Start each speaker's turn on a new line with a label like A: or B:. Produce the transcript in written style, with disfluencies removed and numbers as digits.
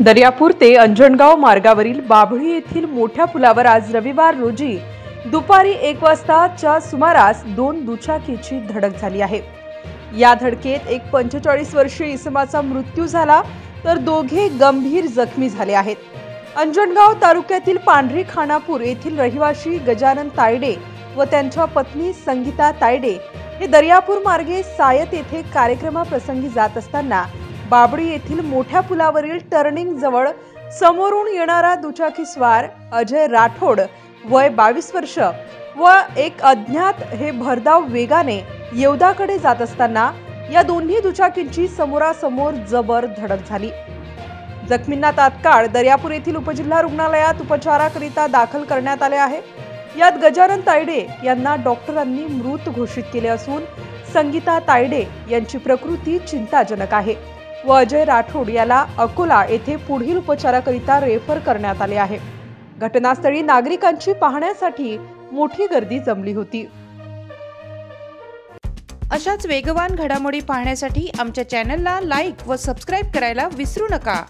A: दर्यापूर ते अंजनगाव मार्गावरील बाभळी येथील मोठ्या पुलावर आज रविवार रोजी दुपारी 1 वाजताच्या सुमारास 2 दुचाकीची धडक झाली आहे। या धडकेत एक 45 वर्षीय इसमाचा मृत्यू झाला तर दोघे गंभीर जखमी झाले आहेत। अंजनगाव तालुक्यातील पांढरी खानापूर येथील रहिवासी गजानन तायडे व त्यांच्या पत्नी संगीता तायडे हे दर्यापूर मार्गे सायत येथे कार्यक्रमाप्रसंगी जात असताना बाभळी येथील मोठ्या पुलावरील टर्निंग जवळ समोरून येणारा दुचाकी स्वार अजय राठोड वय 22 वर्ष व एक अज्ञात हे भरधाव वेगाने येवदाकडे जात असताना या दोन्ही दुचाकींची समोरासमोर जबर धडक झाली। जखमींना तात्काळ दर्यापूर येथील उपजिल्हा रुग्णालयात उपचाराकरिता दाखल करण्यात आले आहे। यात गजानन तायडे यांना डॉक्टरांनी मृत घोषित केले असून संगीता तायडे यांची प्रकृती चिंताजनक आहे व अजय राठोड याला अकोला येथे पुढील उपचाराकरिता रेफर करण्यात आले आहे। घटनास्थळी नागरिकांची पाहण्यासाठी मोठी गर्दी जमली होती।
B: अशाच वेगवान घडामोडी पाहण्यासाठी आमच्या चॅनलला लाईक व सबस्क्राइब करायला विसरू नका।